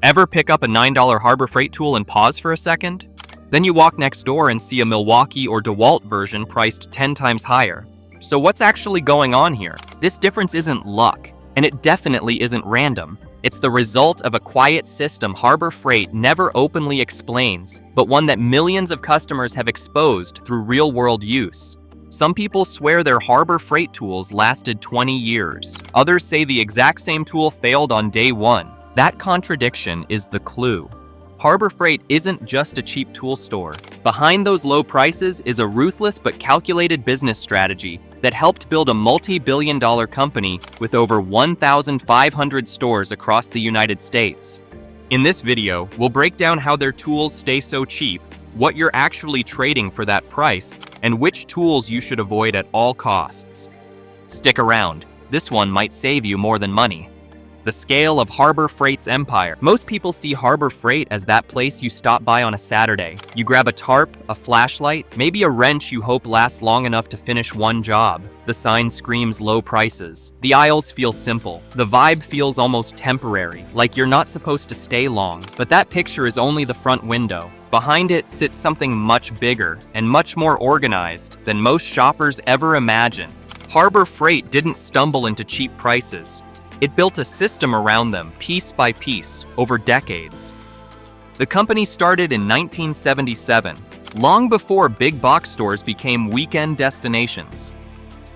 Ever pick up a $9 Harbor Freight tool and pause for a second? Then you walk next door and see a Milwaukee or DeWalt version priced 10 times higher. So what's actually going on here? This difference isn't luck, and it definitely isn't random. It's the result of a quiet system Harbor Freight never openly explains, but one that millions of customers have exposed through real-world use. Some people swear their Harbor Freight tools lasted 20 years. Others say the exact same tool failed on day one. That contradiction is the clue. Harbor Freight isn't just a cheap tool store. Behind those low prices is a ruthless but calculated business strategy that helped build a multi-billion-dollar company with over 1,500 stores across the United States. In this video, we'll break down how their tools stay so cheap, what you're actually trading for that price, and which tools you should avoid at all costs. Stick around. This one might save you more than money. The scale of Harbor Freight's empire. Most people see Harbor Freight as that place you stop by on a Saturday. You grab a tarp, a flashlight, maybe a wrench you hope lasts long enough to finish one job. The sign screams low prices. The aisles feel simple. The vibe feels almost temporary, like you're not supposed to stay long. But that picture is only the front window. Behind it sits something much bigger and much more organized than most shoppers ever imagine. Harbor Freight didn't stumble into cheap prices. It built a system around them, piece by piece, over decades. The company started in 1977, long before big box stores became weekend destinations.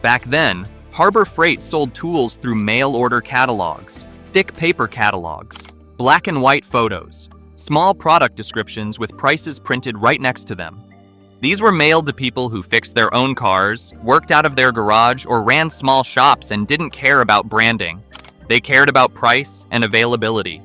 Back then, Harbor Freight sold tools through mail-order catalogs, thick paper catalogs, black and white photos, small product descriptions with prices printed right next to them. These were mailed to people who fixed their own cars, worked out of their garage, or ran small shops and didn't care about branding. They cared about price and availability.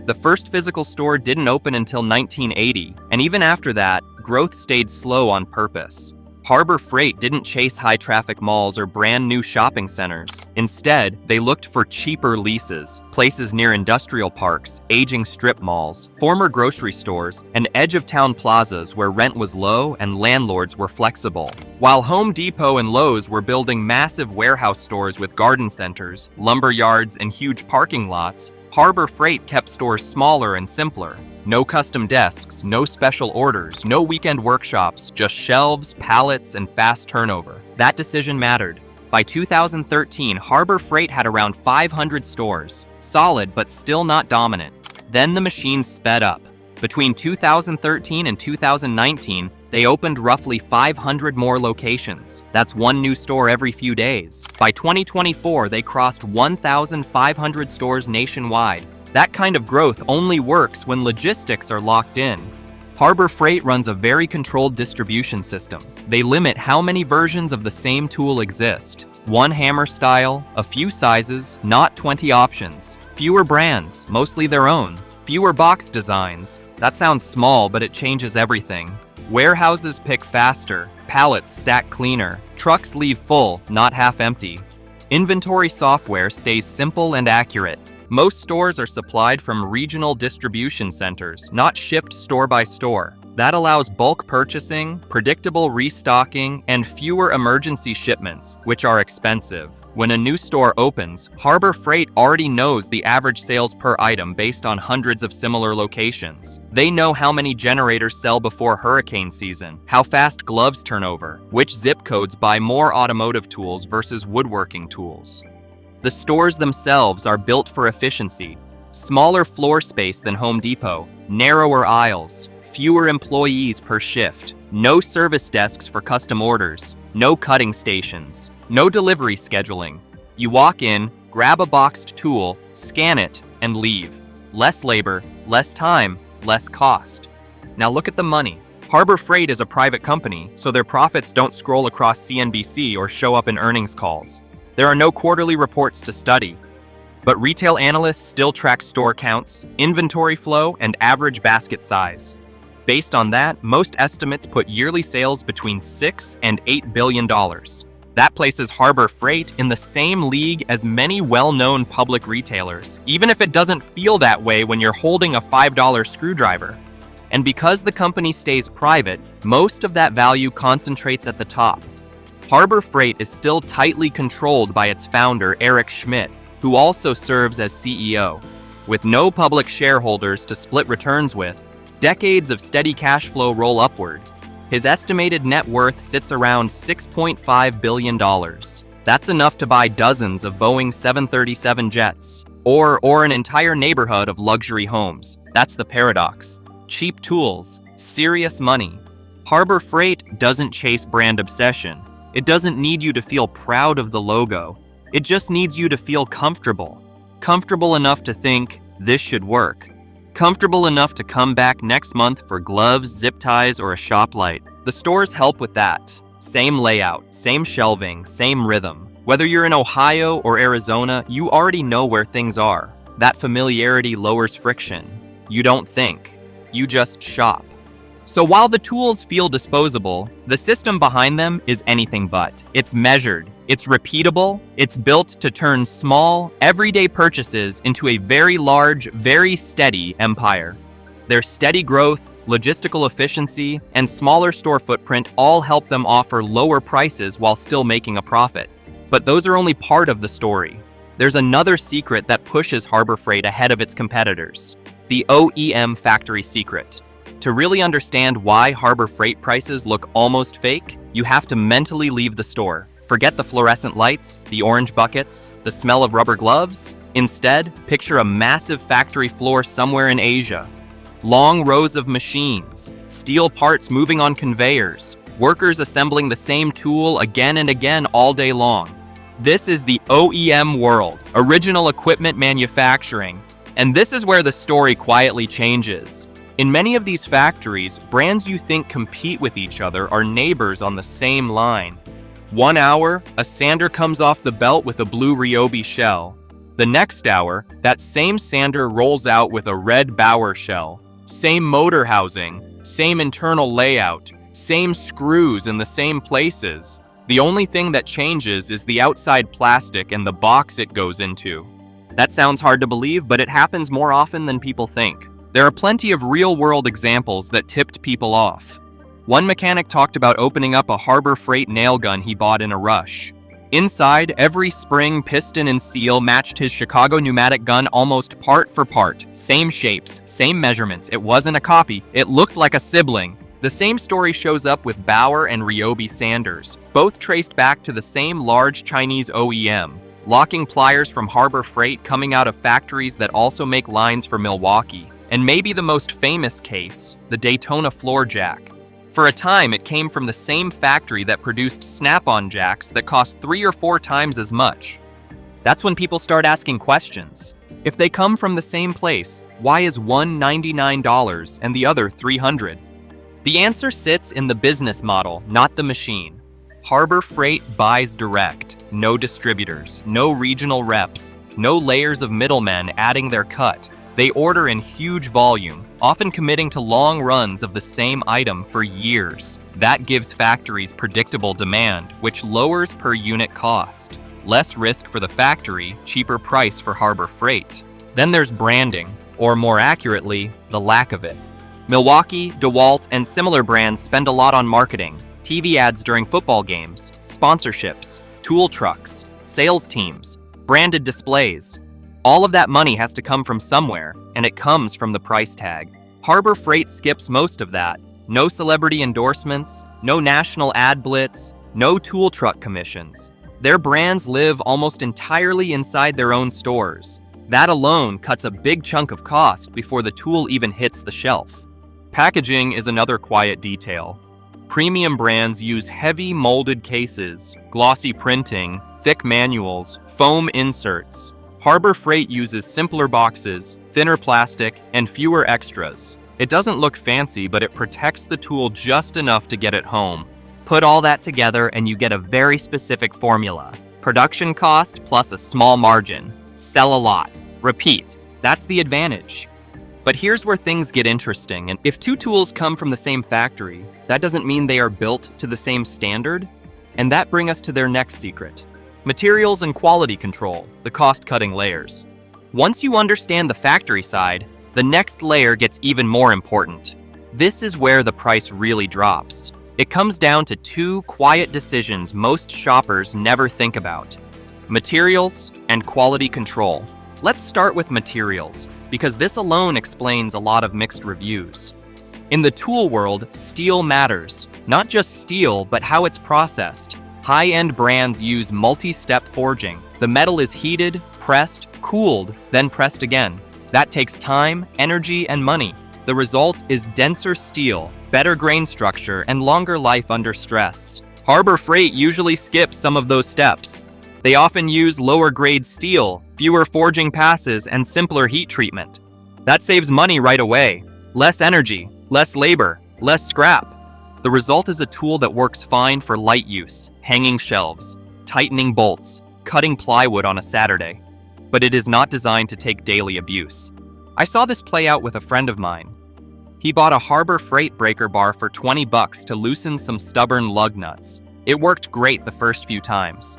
The first physical store didn't open until 1980, and even after that, growth stayed slow on purpose. Harbor Freight didn't chase high-traffic malls or brand-new shopping centers. Instead, they looked for cheaper leases, places near industrial parks, aging strip malls, former grocery stores, and edge-of-town plazas where rent was low and landlords were flexible. While Home Depot and Lowe's were building massive warehouse stores with garden centers, lumber yards, and huge parking lots, Harbor Freight kept stores smaller and simpler. No custom desks, no special orders, no weekend workshops, just shelves, pallets, and fast turnover. That decision mattered. By 2013, Harbor Freight had around 500 stores, solid but still not dominant. Then the machines sped up. Between 2013 and 2019, they opened roughly 500 more locations. That's one new store every few days. By 2024, they crossed 1,500 stores nationwide. That kind of growth only works when logistics are locked in. Harbor Freight runs a very controlled distribution system. They limit how many versions of the same tool exist. One hammer style, a few sizes, not 20 options. Fewer brands, mostly their own. Fewer box designs. That sounds small, but it changes everything. Warehouses pick faster, pallets stack cleaner, trucks leave full, not half empty. Inventory software stays simple and accurate. Most stores are supplied from regional distribution centers, not shipped store by store. That allows bulk purchasing, predictable restocking, and fewer emergency shipments, which are expensive. When a new store opens, Harbor Freight already knows the average sales per item based on hundreds of similar locations. They know how many generators sell before hurricane season, how fast gloves turn over, which zip codes buy more automotive tools versus woodworking tools. The stores themselves are built for efficiency. Smaller floor space than Home Depot, narrower aisles, fewer employees per shift, no service desks for custom orders, no cutting stations, no delivery scheduling. You walk in, grab a boxed tool, scan it, and leave. Less labor, less time, less cost. Now look at the money. Harbor Freight is a private company, so their profits don't scroll across CNBC or show up in earnings calls. There are no quarterly reports to study. But retail analysts still track store counts, inventory flow, and average basket size. Based on that, most estimates put yearly sales between $6 and $8 billion. That places Harbor Freight in the same league as many well-known public retailers, even if it doesn't feel that way when you're holding a $5 screwdriver. And because the company stays private, most of that value concentrates at the top. Harbor Freight is still tightly controlled by its founder, Eric Schmidt, who also serves as CEO. With no public shareholders to split returns with, decades of steady cash flow roll upward. His estimated net worth sits around $6.5 billion. That's enough to buy dozens of Boeing 737 jets, or an entire neighborhood of luxury homes. That's the paradox. Cheap tools, serious money. Harbor Freight doesn't chase brand obsession. It doesn't need you to feel proud of the logo. It just needs you to feel comfortable. Comfortable enough to think, this should work. Comfortable enough to come back next month for gloves, zip ties, or a shop light. The stores help with that. Same layout, same shelving, same rhythm. Whether you're in Ohio or Arizona, you already know where things are. That familiarity lowers friction. You don't think. You just shop. So while the tools feel disposable, the system behind them is anything but. It's measured, it's repeatable, it's built to turn small, everyday purchases into a very large, very steady empire. Their steady growth, logistical efficiency, and smaller store footprint all help them offer lower prices while still making a profit. But those are only part of the story. There's another secret that pushes Harbor Freight ahead of its competitors: the OEM factory secret. To really understand why Harbor Freight prices look almost fake, you have to mentally leave the store. Forget the fluorescent lights, the orange buckets, the smell of rubber gloves. Instead, picture a massive factory floor somewhere in Asia. Long rows of machines, steel parts moving on conveyors, workers assembling the same tool again and again all day long. This is the OEM world, original equipment manufacturing, and this is where the story quietly changes. In many of these factories, brands you think compete with each other are neighbors on the same line. 1 hour, a sander comes off the belt with a blue Ryobi shell. The next hour, that same sander rolls out with a red Bauer shell. Same motor housing, same internal layout, same screws in the same places. The only thing that changes is the outside plastic and the box it goes into. That sounds hard to believe, but it happens more often than people think. There are plenty of real-world examples that tipped people off. One mechanic talked about opening up a Harbor Freight nail gun he bought in a rush. Inside, every spring, piston, and seal matched his Chicago pneumatic gun almost part for part. Same shapes, same measurements. It wasn't a copy. It looked like a sibling. The same story shows up with Bauer and Ryobi sanders, both traced back to the same large Chinese OEM. Locking pliers from Harbor Freight coming out of factories that also make lines for Milwaukee. And maybe the most famous case, the Daytona floor jack. For a time, it came from the same factory that produced snap-on jacks that cost 3 or 4 times as much. That's when people start asking questions. If they come from the same place, why is one $99 and the other $300? The answer sits in the business model, not the machine. Harbor Freight buys direct, no distributors, no regional reps, no layers of middlemen adding their cut. They order in huge volume, often committing to long runs of the same item for years. That gives factories predictable demand, which lowers per unit cost. Less risk for the factory, cheaper price for Harbor Freight. Then there's branding, or more accurately, the lack of it. Milwaukee, DeWalt, and similar brands spend a lot on marketing, TV ads during football games, sponsorships, tool trucks, sales teams, branded displays. All of that money has to come from somewhere, and it comes from the price tag. Harbor Freight skips most of that. No celebrity endorsements, no national ad blitz, no tool truck commissions. Their brands live almost entirely inside their own stores. That alone cuts a big chunk of cost before the tool even hits the shelf. Packaging is another quiet detail. Premium brands use heavy molded cases, glossy printing, thick manuals, foam inserts. Harbor Freight uses simpler boxes, thinner plastic, and fewer extras. It doesn't look fancy, but it protects the tool just enough to get it home. Put all that together and you get a very specific formula. Production cost plus a small margin. Sell a lot. Repeat. That's the advantage. But here's where things get interesting. And if 2 tools come from the same factory, that doesn't mean they are built to the same standard. And that brings us to their next secret. Materials and quality control, the cost-cutting layers. Once you understand the factory side, the next layer gets even more important. This is where the price really drops. It comes down to 2 quiet decisions most shoppers never think about: materials and quality control. Let's start with materials. because this alone explains a lot of mixed reviews. In the tool world, steel matters. Not just steel, but how it's processed. High-end brands use multi-step forging. The metal is heated, pressed, cooled, then pressed again. That takes time, energy, and money. The result is denser steel, better grain structure, and longer life under stress. Harbor Freight usually skips some of those steps. They often use lower-grade steel, fewer forging passes, and simpler heat treatment. That saves money right away. Less energy, less labor, less scrap. The result is a tool that works fine for light use, hanging shelves, tightening bolts, cutting plywood on a Saturday. But it is not designed to take daily abuse. I saw this play out with a friend of mine. He bought a Harbor Freight breaker bar for $20 to loosen some stubborn lug nuts. It worked great the first few times.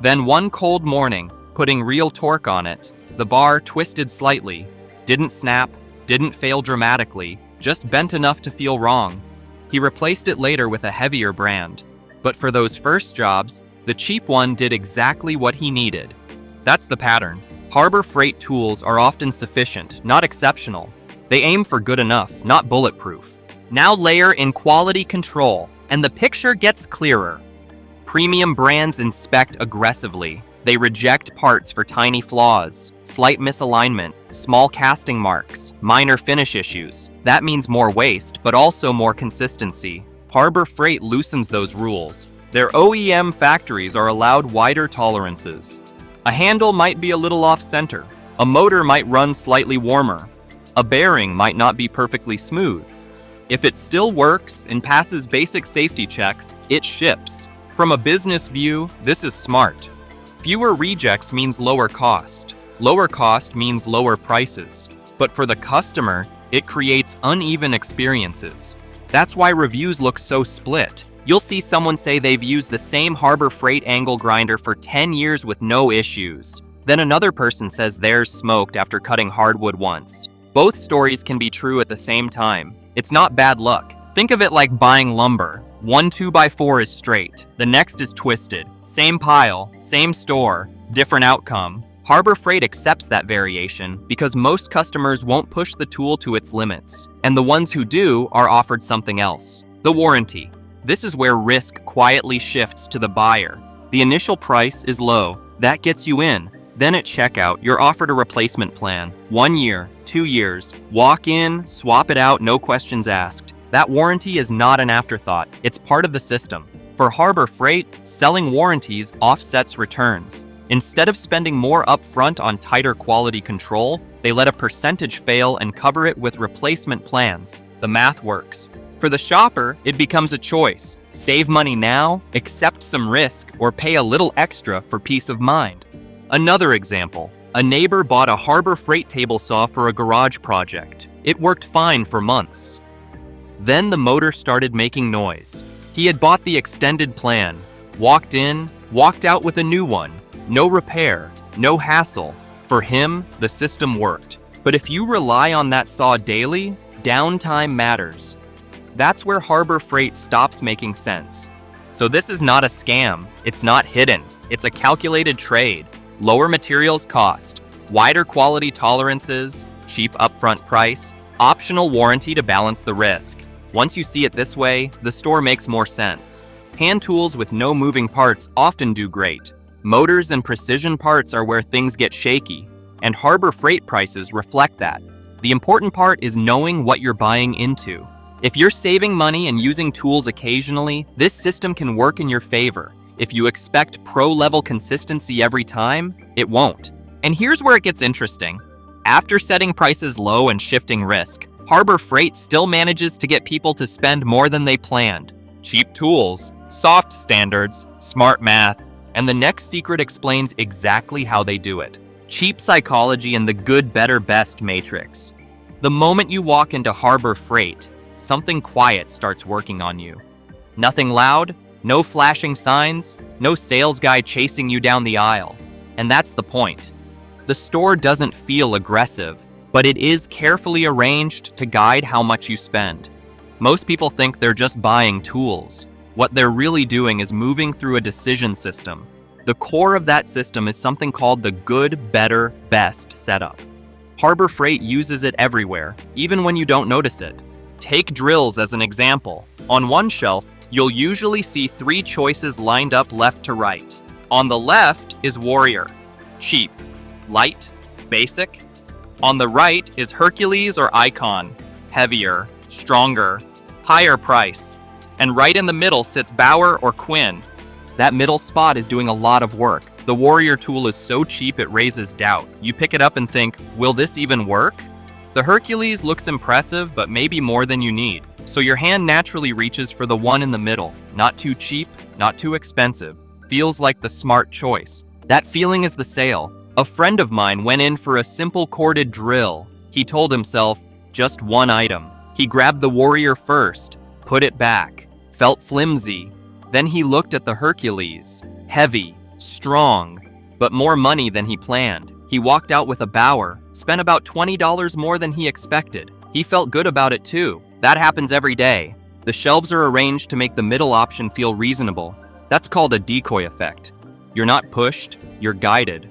Then one cold morning, putting real torque on it, the bar twisted slightly, didn't snap, didn't fail dramatically, just bent enough to feel wrong. He replaced it later with a heavier brand. But for those first jobs, the cheap one did exactly what he needed. That's the pattern. Harbor Freight tools are often sufficient, not exceptional. They aim for good enough, not bulletproof. Now layer in quality control, and the picture gets clearer. Premium brands inspect aggressively. They reject parts for tiny flaws, slight misalignment, small casting marks, minor finish issues. That means more waste, but also more consistency. Harbor Freight loosens those rules. Their OEM factories are allowed wider tolerances. A handle might be a little off-center. A motor might run slightly warmer. A bearing might not be perfectly smooth. If it still works and passes basic safety checks, it ships. From a business view, this is smart. Fewer rejects means lower cost. Lower cost means lower prices. But for the customer, it creates uneven experiences. That's why reviews look so split. You'll see someone say they've used the same Harbor Freight angle grinder for 10 years with no issues. Then another person says theirs smoked after cutting hardwood once. Both stories can be true at the same time. It's not bad luck. Think of it like buying lumber. One 2x4 is straight, the next is twisted. Same pile, same store, different outcome. Harbor Freight accepts that variation because most customers won't push the tool to its limits, and the ones who do are offered something else. The warranty. This is where risk quietly shifts to the buyer. The initial price is low. That gets you in. Then at checkout, you're offered a replacement plan. 1 year, 2 years. Walk in, swap it out, no questions asked. That warranty is not an afterthought. It's part of the system. For Harbor Freight, selling warranties offsets returns. Instead of spending more upfront on tighter quality control, they let a percentage fail and cover it with replacement plans. The math works. For the shopper, it becomes a choice. Save money now, accept some risk, or pay a little extra for peace of mind. Another example. A neighbor bought a Harbor Freight table saw for a garage project. It worked fine for months. Then the motor started making noise. He had bought the extended plan, walked in, walked out with a new one. No repair, no hassle. For him, the system worked. But if you rely on that saw daily, downtime matters. That's where Harbor Freight stops making sense. So this is not a scam. It's not hidden. It's a calculated trade. Lower materials cost, wider quality tolerances, cheap upfront price, optional warranty to balance the risk. Once you see it this way, the store makes more sense. Hand tools with no moving parts often do great. Motors and precision parts are where things get shaky, and Harbor Freight prices reflect that. The important part is knowing what you're buying into. If you're saving money and using tools occasionally, this system can work in your favor. If you expect pro-level consistency every time, it won't. And here's where it gets interesting. After setting prices low and shifting risk, Harbor Freight still manages to get people to spend more than they planned. Cheap tools, soft standards, smart math, and the next secret explains exactly how they do it. Cheap psychology and the good, better, best matrix. The moment you walk into Harbor Freight, something quiet starts working on you. Nothing loud, no flashing signs, no sales guy chasing you down the aisle. And that's the point. The store doesn't feel aggressive, but it is carefully arranged to guide how much you spend. Most people think they're just buying tools. What they're really doing is moving through a decision system. The core of that system is something called the good, better, best setup. Harbor Freight uses it everywhere, even when you don't notice it. Take drills as an example. On one shelf, you'll usually see 3 choices lined up left to right. On the left is Warrior, cheap, light, basic. On the right is Hercules or Icon, heavier, stronger, higher price. And right in the middle sits Bauer or Quinn. That middle spot is doing a lot of work. The Warrior tool is so cheap it raises doubt. You pick it up and think, will this even work? The Hercules looks impressive, but maybe more than you need. So your hand naturally reaches for the one in the middle. Not too cheap, not too expensive. Feels like the smart choice. That feeling is the sale. A friend of mine went in for a simple corded drill. He told himself, just one item. He grabbed the Warrior first, put it back, felt flimsy. Then he looked at the Hercules. Heavy, strong, but more money than he planned. He walked out with a Bauer, spent about $20 more than he expected. He felt good about it too. That happens every day. The shelves are arranged to make the middle option feel reasonable. That's called a decoy effect. You're not pushed, you're guided.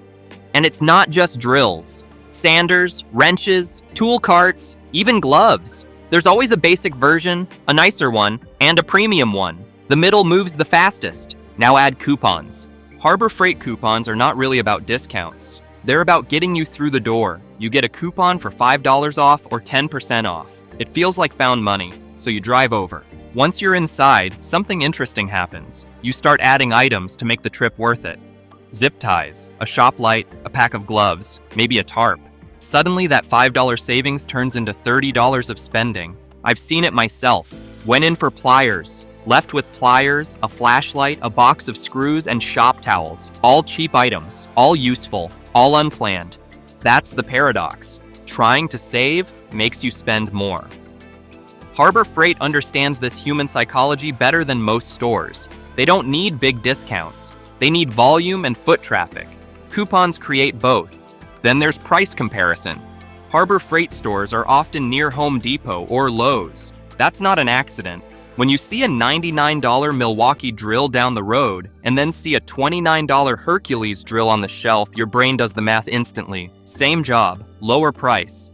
And it's not just drills. Sanders, wrenches, tool carts, even gloves. There's always a basic version, a nicer one, and a premium one. The middle moves the fastest. Now add coupons. Harbor Freight coupons are not really about discounts. They're about getting you through the door. You get a coupon for $5 off or 10% off. It feels like found money, so you drive over. Once you're inside, something interesting happens. You start adding items to make the trip worth it. Zip ties, a shop light, a pack of gloves, maybe a tarp. Suddenly that $5 savings turns into $30 of spending. I've seen it myself. Went in for pliers, left with pliers, a flashlight, a box of screws, and shop towels. All cheap items, all useful, all unplanned. That's the paradox. Trying to save makes you spend more. Harbor Freight understands this human psychology better than most stores. They don't need big discounts. They need volume and foot traffic. Coupons create both. Then there's price comparison. Harbor Freight stores are often near Home Depot or Lowe's. That's not an accident. When you see a $99 Milwaukee drill down the road and then see a $29 Hercules drill on the shelf, your brain does the math instantly. Same job, lower price.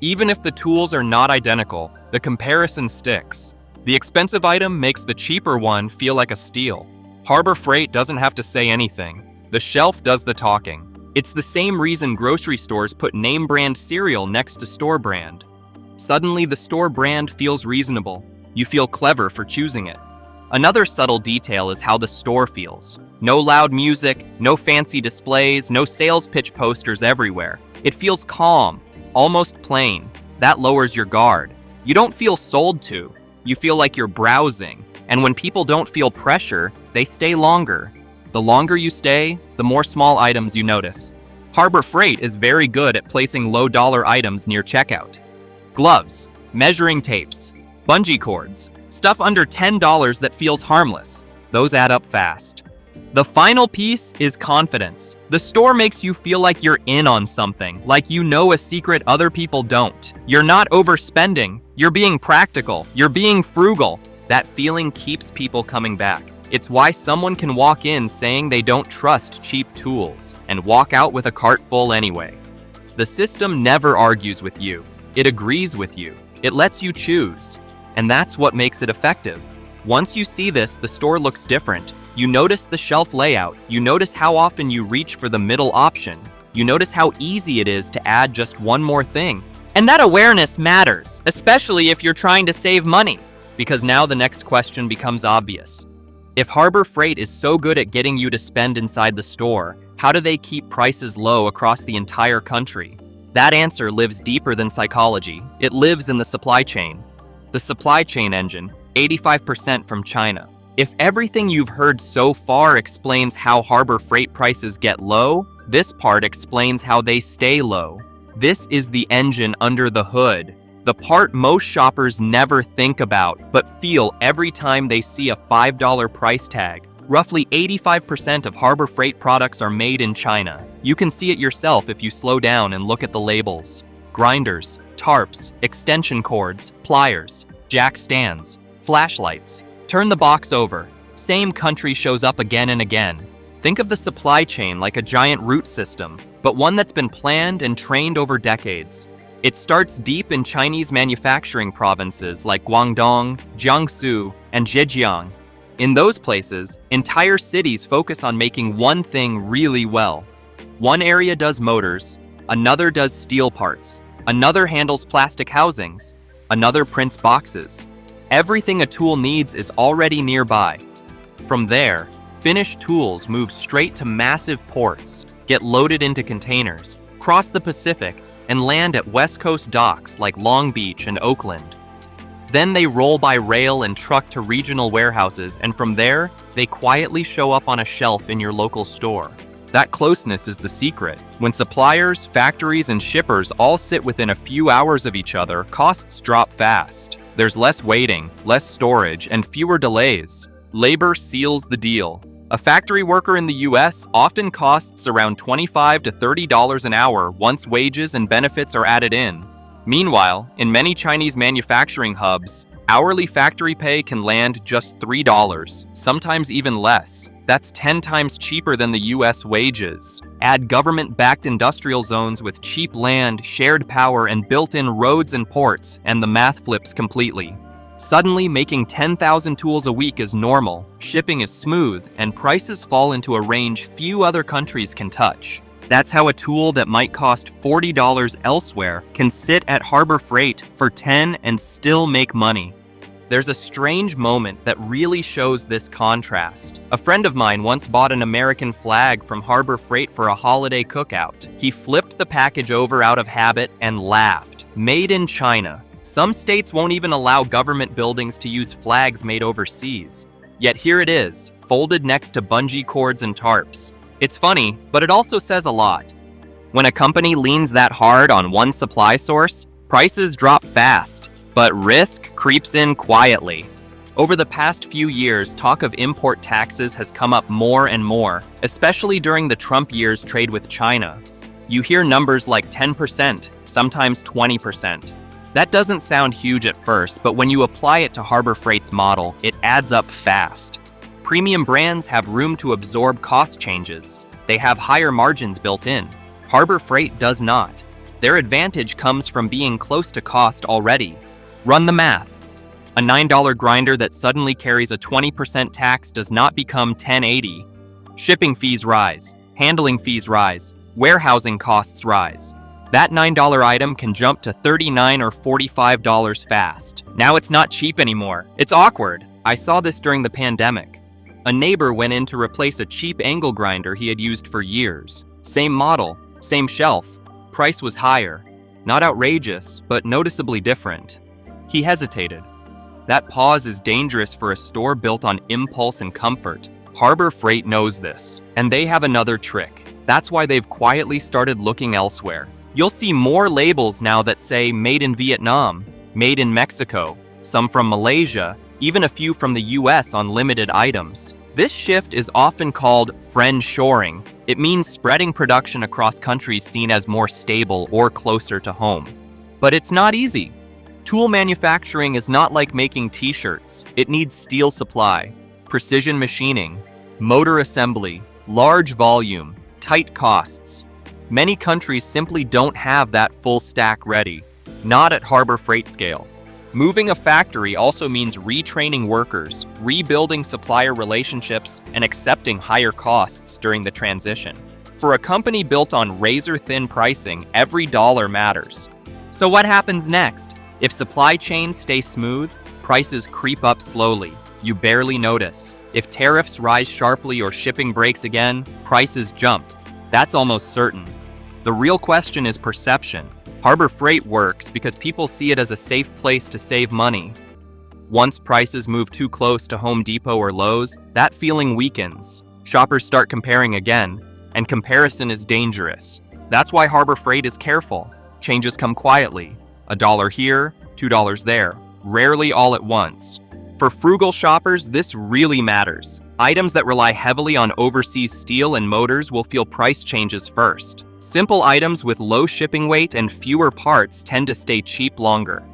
Even if the tools are not identical, the comparison sticks. The expensive item makes the cheaper one feel like a steal. Harbor Freight doesn't have to say anything. The shelf does the talking. It's the same reason grocery stores put name brand cereal next to store brand. Suddenly, the store brand feels reasonable. You feel clever for choosing it. Another subtle detail is how the store feels. No loud music, no fancy displays, no sales pitch posters everywhere. It feels calm, almost plain. That lowers your guard. You don't feel sold to. You feel like you're browsing. And when people don't feel pressure, they stay longer. The longer you stay, the more small items you notice. Harbor Freight is very good at placing low-dollar items near checkout. Gloves, measuring tapes, bungee cords, stuff under $10 that feels harmless. Those add up fast. The final piece is confidence. The store makes you feel like you're in on something, like you know a secret other people don't. You're not overspending. You're being practical. You're being frugal. That feeling keeps people coming back. It's why someone can walk in saying they don't trust cheap tools and walk out with a cart full anyway. The system never argues with you. It agrees with you. It lets you choose. And that's what makes it effective. Once you see this, the store looks different. You notice the shelf layout. You notice how often you reach for the middle option. You notice how easy it is to add just one more thing. And that awareness matters, especially if you're trying to save money. Because now the next question becomes obvious. If Harbor Freight is so good at getting you to spend inside the store, how do they keep prices low across the entire country? That answer lives deeper than psychology. It lives in the supply chain. The supply chain engine, 85% from China. If everything you've heard so far explains how Harbor Freight prices get low, this part explains how they stay low. This is the engine under the hood. The part most shoppers never think about, but feel every time they see a $5 price tag. Roughly 85% of Harbor Freight products are made in China. You can see it yourself if you slow down and look at the labels. Grinders, tarps, extension cords, pliers, jack stands, flashlights. Turn the box over. Same country shows up again and again. Think of the supply chain like a giant root system, but one that's been planned and trained over decades. It starts deep in Chinese manufacturing provinces like Guangdong, Jiangsu, and Zhejiang. In those places, entire cities focus on making one thing really well. One area does motors, another does steel parts, another handles plastic housings, another prints boxes. Everything a tool needs is already nearby. From there, finished tools move straight to massive ports, get loaded into containers, cross the Pacific, and land at West Coast docks like Long Beach and Oakland. Then they roll by rail and truck to regional warehouses, and from there, they quietly show up on a shelf in your local store. That closeness is the secret. When suppliers, factories, and shippers all sit within a few hours of each other, costs drop fast. There's less waiting, less storage, and fewer delays. Labor seals the deal. A factory worker in the US often costs around $25 to $30 an hour once wages and benefits are added in. Meanwhile, in many Chinese manufacturing hubs, hourly factory pay can land just $3, sometimes even less. That's 10 times cheaper than the US wages. Add government-backed industrial zones with cheap land, shared power, and built-in roads and ports, and the math flips completely. Suddenly, making 10,000 tools a week is normal, shipping is smooth, and prices fall into a range few other countries can touch. That's how a tool that might cost $40 elsewhere can sit at Harbor Freight for $10 and still make money. There's a strange moment that really shows this contrast. A friend of mine once bought an American flag from Harbor Freight for a holiday cookout. He flipped the package over out of habit and laughed. Made in China. Some states won't even allow government buildings to use flags made overseas. Yet here it is, folded next to bungee cords and tarps. It's funny, but it also says a lot. When a company leans that hard on one supply source, prices drop fast, but risk creeps in quietly. Over the past few years, talk of import taxes has come up more and more, especially during the Trump years' trade with China. You hear numbers like 10%, sometimes 20%. That doesn't sound huge at first, but when you apply it to Harbor Freight's model, it adds up fast. Premium brands have room to absorb cost changes. They have higher margins built in. Harbor Freight does not. Their advantage comes from being close to cost already. Run the math. A $9 grinder that suddenly carries a 20% tax does not become $10.80. Shipping fees rise. Handling fees rise. Warehousing costs rise. That $9 item can jump to $39 or $45 fast. Now it's not cheap anymore. It's awkward. I saw this during the pandemic. A neighbor went in to replace a cheap angle grinder he had used for years. Same model, same shelf. Price was higher. Not outrageous, but noticeably different. He hesitated. That pause is dangerous for a store built on impulse and comfort. Harbor Freight knows this, and they have another trick. That's why they've quietly started looking elsewhere. You'll see more labels now that say Made in Vietnam, Made in Mexico, some from Malaysia, even a few from the US on limited items. This shift is often called friend-shoring. It means spreading production across countries seen as more stable or closer to home. But it's not easy. Tool manufacturing is not like making t-shirts. It needs steel supply, precision machining, motor assembly, large volume, tight costs. Many countries simply don't have that full stack ready, not at Harbor Freight scale. Moving a factory also means retraining workers, rebuilding supplier relationships, and accepting higher costs during the transition. For a company built on razor-thin pricing, every dollar matters. So what happens next? If supply chains stay smooth, prices creep up slowly. You barely notice. If tariffs rise sharply or shipping breaks again, prices jump. That's almost certain. The real question is perception. Harbor Freight works because people see it as a safe place to save money. Once prices move too close to Home Depot or Lowe's, that feeling weakens. Shoppers start comparing again, and comparison is dangerous. That's why Harbor Freight is careful. Changes come quietly. $1 here, $2 there, rarely all at once. For frugal shoppers, this really matters. Items that rely heavily on overseas steel and motors will feel price changes first. Simple items with low shipping weight and fewer parts tend to stay cheap longer.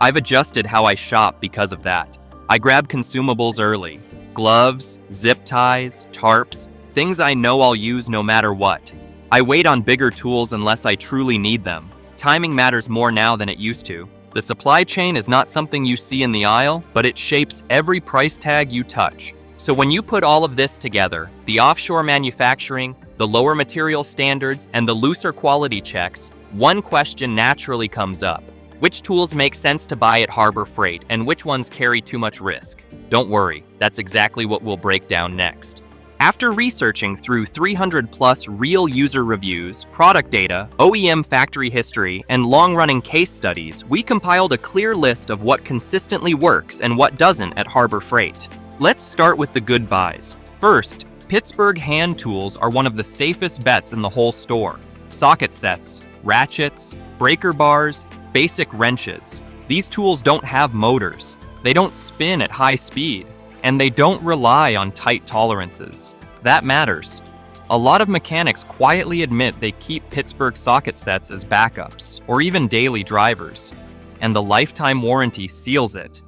I've adjusted how I shop because of that. I grab consumables early. Gloves, zip ties, tarps, Things I know I'll use no matter what. I wait on bigger tools unless I truly need them. Timing matters more now than it used to. The supply chain is not something you see in the aisle, but it shapes every price tag you touch. So when you put all of this together, the offshore manufacturing, the lower material standards, and the looser quality checks, one question naturally comes up. Which tools make sense to buy at Harbor Freight, and which ones carry too much risk? Don't worry, that's exactly what we'll break down next. After researching through 300 plus real user reviews, product data, OEM factory history, and long-running case studies, we compiled a clear list of what consistently works and what doesn't at Harbor Freight. Let's start with the good buys. First, Pittsburgh hand tools are one of the safest bets in the whole store. Socket sets, ratchets, breaker bars, basic wrenches. These tools don't have motors, they don't spin at high speed, and they don't rely on tight tolerances. That matters. A lot of mechanics quietly admit they keep Pittsburgh socket sets as backups, or even daily drivers, and the lifetime warranty seals it.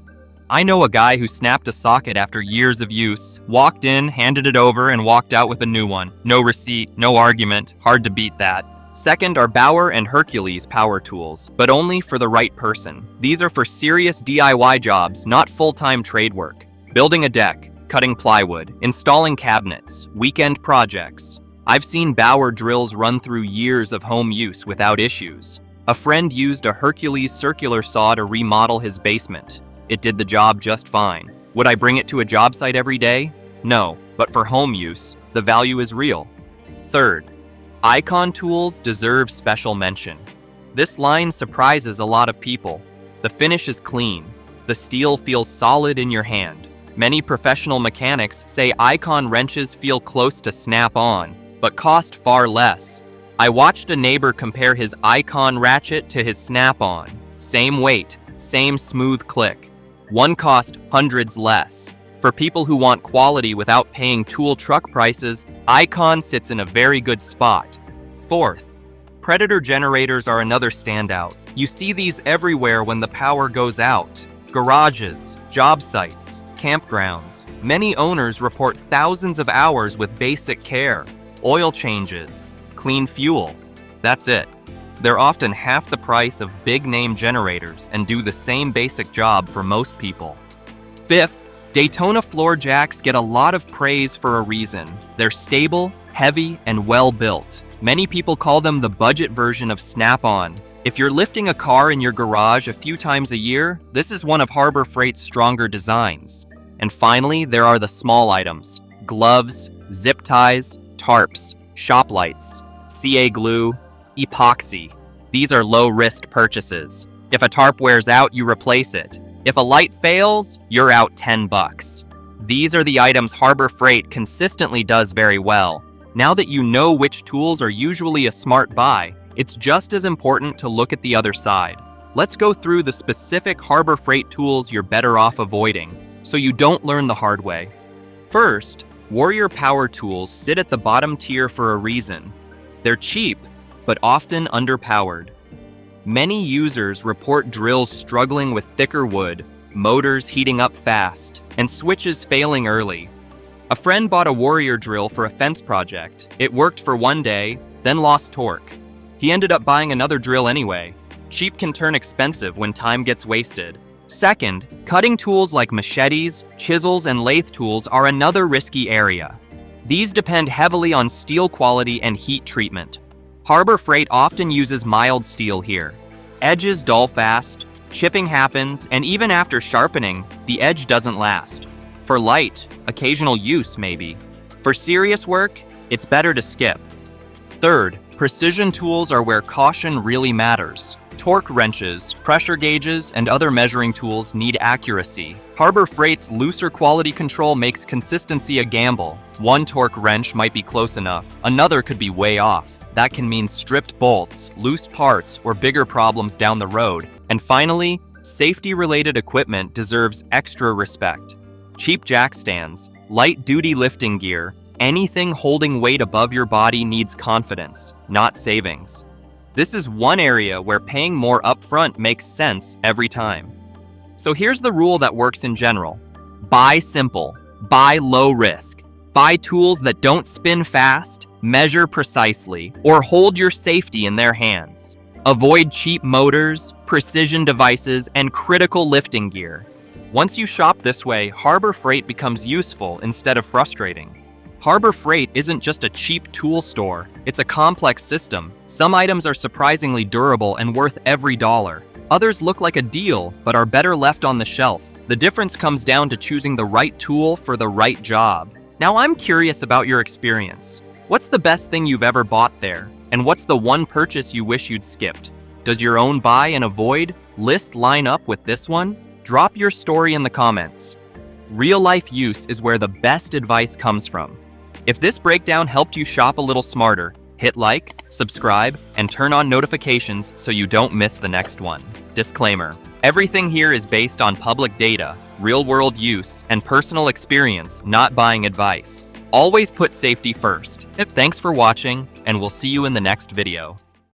I know a guy who snapped a socket after years of use, walked in, handed it over, and walked out with a new one. No receipt, no argument, hard to beat that. Second are Bauer and Hercules power tools, but only for the right person. These are for serious DIY jobs, not full-time trade work. Building a deck, cutting plywood, installing cabinets, weekend projects. I've seen Bauer drills run through years of home use without issues. A friend used a Hercules circular saw to remodel his basement. It did the job just fine. Would I bring it to a job site every day? No, but for home use, the value is real. Third, Icon tools deserve special mention. This line surprises a lot of people. The finish is clean. The steel feels solid in your hand. Many professional mechanics say Icon wrenches feel close to snap-on, but cost far less. I watched a neighbor compare his Icon ratchet to his snap-on. Same weight, same smooth click. One cost hundreds less. For people who want quality without paying tool truck prices, Icon sits in a very good spot. Fourth, Predator generators are another standout. You see these everywhere when the power goes out. Garages, job sites, campgrounds. Many owners report thousands of hours with basic care, oil changes, clean fuel. That's it. They're often half the price of big-name generators and do the same basic job for most people. Fifth, Daytona floor jacks get a lot of praise for a reason. They're stable, heavy, and well-built. Many people call them the budget version of Snap-on. If you're lifting a car in your garage a few times a year, this is one of Harbor Freight's stronger designs. And finally, there are the small items: gloves, zip ties, tarps, shop lights, CA glue, epoxy. These are low-risk purchases. If a tarp wears out, you replace it. If a light fails, you're out $10. These are the items Harbor Freight consistently does very well. Now that you know which tools are usually a smart buy, it's just as important to look at the other side. Let's go through the specific Harbor Freight tools you're better off avoiding, so you don't learn the hard way. First, Warrior power tools sit at the bottom tier for a reason. They're cheap, but often underpowered. Many users report drills struggling with thicker wood, motors heating up fast, and switches failing early. A friend bought a Warrior drill for a fence project. It worked for one day, then lost torque. He ended up buying another drill anyway. Cheap can turn expensive when time gets wasted. Second, cutting tools like machetes, chisels, and lathe tools are another risky area. These depend heavily on steel quality and heat treatment. Harbor Freight often uses mild steel here. Edges dull fast, chipping happens, and even after sharpening, the edge doesn't last. For light, occasional use maybe. For serious work, it's better to skip. Third, precision tools are where caution really matters. Torque wrenches, pressure gauges, and other measuring tools need accuracy. Harbor Freight's looser quality control makes consistency a gamble. One torque wrench might be close enough, another could be way off. That can mean stripped bolts, loose parts, or bigger problems down the road. And finally, safety-related equipment deserves extra respect. Cheap jack stands, light-duty lifting gear, anything holding weight above your body needs confidence, not savings. This is one area where paying more upfront makes sense every time. So here's the rule that works in general. Buy simple, buy low risk. Buy tools that don't spin fast, measure precisely, or hold your safety in their hands. Avoid cheap motors, precision devices, and critical lifting gear. Once you shop this way, Harbor Freight becomes useful instead of frustrating. Harbor Freight isn't just a cheap tool store, it's a complex system. Some items are surprisingly durable and worth every dollar. Others look like a deal, but are better left on the shelf. The difference comes down to choosing the right tool for the right job. Now I'm curious about your experience. What's the best thing you've ever bought there? And what's the one purchase you wish you'd skipped? Does your own buy and avoid list line up with this one? Drop your story in the comments. Real-life use is where the best advice comes from. If this breakdown helped you shop a little smarter, hit like, subscribe, and turn on notifications so you don't miss the next one. Disclaimer: everything here is based on public data, real-world use, and personal experience, not buying advice. Always put safety first. Thanks for watching, and we'll see you in the next video.